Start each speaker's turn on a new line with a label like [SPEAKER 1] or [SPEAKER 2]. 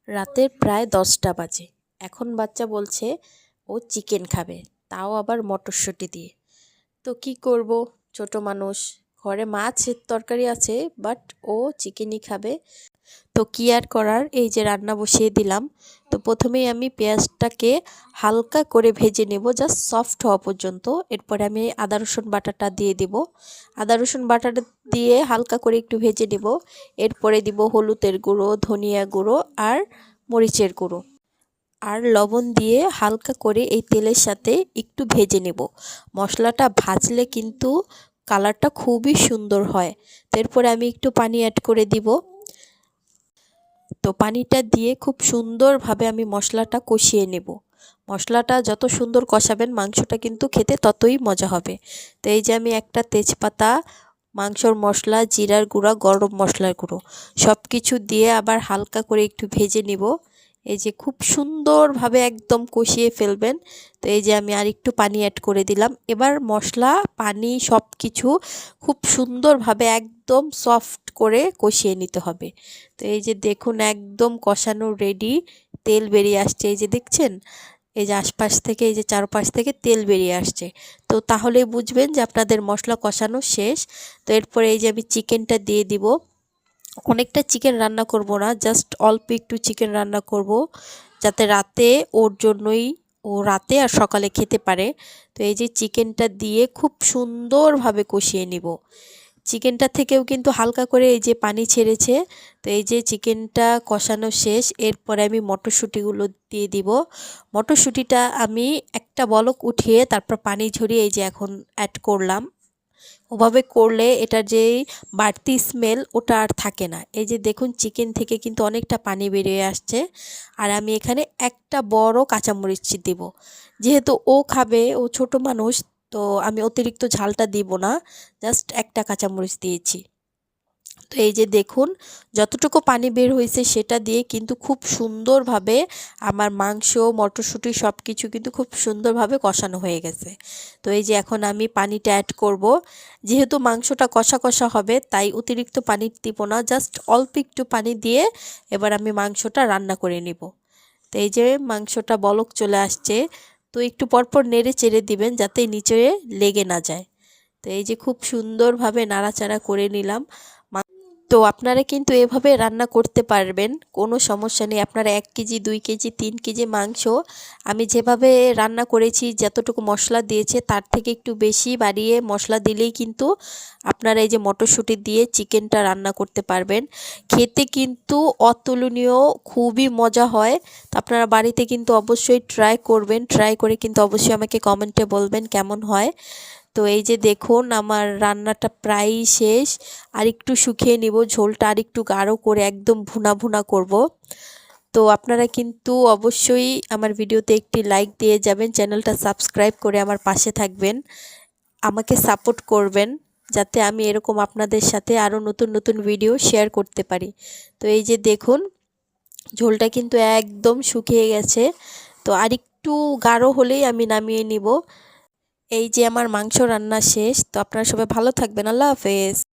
[SPEAKER 1] রাতের প্রায় 10টা বাজে। এখন বাচ্চা বলছে ও চিকেন খাবে, তাও আবার মটরশুঁটি দিয়ে। তো কি করব, ছোট মানুষ, ঘরে মাছের তরকারি আছে বাট ও চিকেনই খাবে। তো কি আর করার, এই যে রান্না বসিয়ে দিলাম। তো প্রথমেই আমি পেঁয়াজটাকে হালকা করে ভেজে নেব, জাস্ট সফট হওয়া পর্যন্ত। এরপরে আমি আদা রসুন বাটাটা দিয়ে দিব। আদা রসুন বাটাটা দিয়ে হালকা করে একটু ভেজে নেব। এরপরে দিব হলুদের গুঁড়ো, ধনিয়া গুঁড়ো আর মরিচের গুঁড়ো আর লবণ দিয়ে হালকা করে এই তেলের সাথে একটু ভেজে নেব। মশলাটা ভাজলে কিন্তু কালারটা খুবই সুন্দর হয়। তো এরপরে আমি একটু পানি অ্যাড করে দিব। তো পানিটা দিয়ে খুব সুন্দরভাবে আমি মশলাটা কষিয়ে নেব। মশলাটা যত সুন্দর কষাবেন মাংসটা কিন্তু খেতে ততই মজা হবে। তো এই যে আমি একটা তেজপাতা, মাংসর মশলা, জিরার গুঁড়া, গরম মশলার গুঁড়ো সব কিছু দিয়ে আবার হালকা করে একটু ভেজে নিব। এই যে খুব সুন্দরভাবে একদম কষিয়ে ফেলবেন। তো এই যে আমি আর একটু পানি অ্যাড করে দিলাম। এবার মশলা, পানি সব কিছু খুব সুন্দরভাবে একদম সফট করে কষিয়ে নিতে হবে। তো এই যে দেখুন একদম কষানো রেডি, তেল বেরিয়ে আসছে, এই যে দেখছেন, এই যে আশপাশ থেকে, এই যে চারপাশ থেকে তেল বেরিয়ে আসছে। তো তাহলেই বুঝবেন যে আপনাদের মশলা কষানো শেষ। তো এরপরে এই যে আমি চিকেনটা দিয়ে দিব। অনেকটা চিকেন রান্না করব না, জাস্ট অল্প একটু চিকেন রান্না করব, যাতে রাতে ওর জন্যই, ও রাতে আর সকালে খেতে পারে। তো এই যে চিকেনটা দিয়ে খুব সুন্দরভাবে কষিয়ে নিব। চিকেনটা থেকেও কিন্তু হালকা করে এই যে পানি ছেড়েছে। তো এই যে চিকেনটা কষানো শেষ, এরপরে আমি মটরশুঁটিগুলো দিয়ে দিব। মটরশুঁটিটা আমি একটা বলক উঠিয়ে তারপর পানি ঝরিয়ে এই যে এখন অ্যাড করলাম। ওভাবে করলে এটার যেই বাড়তি স্মেল ওটা আর থাকে না। এই যে দেখুন চিকেন থেকে কিন্তু অনেকটা পানি বেরিয়ে আসছে। আর আমি এখানে একটা বড় কাঁচামরিচ দিব, যেহেতু ও খাবে, ও ছোট মানুষ, তো আমি অতিরিক্ত ঝালটা দিব না, জাস্ট একটা কাঁচামরিচ দিয়েছি। তো এই যে দেখুন যতটুকু পানি বের হয়েছে সেটা দিয়ে কিন্তু খুব সুন্দরভাবে আমার মাংস, মটরশুঁটি সব কিছু কিন্তু খুব সুন্দরভাবে কষানো হয়ে গেছে। তো এই যে এখন আমি পানিটা অ্যাড করব। যেহেতু মাংসটা কষা কষা হবে তাই অতিরিক্ত পানি দিব না, জাস্ট অল্প একটু পানি দিয়ে এবার আমি মাংসটা রান্না করে নিব। তো এই যে মাংসটা বলক চলে আসছে, তো একটু পরপর নেড়ে চেড়ে দিবেন যাতে নিচে লেগে না যায়। তো এই যে খুব সুন্দরভাবে নাড়াচাড়া করে নিলাম। তো আপনারা কিন্তু এভাবে রান্না করতে পারবেন, কোনো সমস্যা নেই। আপনারা 1 কেজি, 2 কেজি, 3 কেজি মাংস আমি যেভাবে রান্না করেছি, যতটুকু মশলা দিয়েছে তার থেকে একটু বেশি বাড়িয়ে মশলা দিলেই কিন্তু আপনারা এই যে মটরশুঁটি দিয়ে চিকেনটা রান্না করতে পারবেন। খেতে কিন্তু অতুলনীয়, খুবই মজা হয়। তো আপনারা বাড়িতে কিন্তু অবশ্যই ট্রাই করবেন, ট্রাই করে কিন্তু অবশ্যই আমাকে কমেন্টে বলবেন কেমন হয়। তো এই যে দেখুন আমার রান্নাটা প্রায়ই শেষ, আর একটু শুকিয়ে নিব, ঝোলটা আর একটু গাঢ় করে একদম ভুনা ভুনা করব। তো আপনারা কিন্তু অবশ্যই আমার ভিডিওতে একটি লাইক দিয়ে যাবেন, চ্যানেলটা সাবস্ক্রাইব করে আমার পাশে থাকবেন, আমাকে সাপোর্ট করবেন, যাতে আমি এরকম আপনাদের সাথে আরও নতুন নতুন ভিডিও শেয়ার করতে পারি। তো এই যে দেখুন ঝোলটা কিন্তু একদম শুকিয়ে গেছে। তো আর একটু গাঢ় হলেই আমি নামিয়ে নিব। এই যে আমার মাংস রান্না শেষ। তো আপনারা সবাই ভালো থাকবেন। আল্লাহ হাফেজ।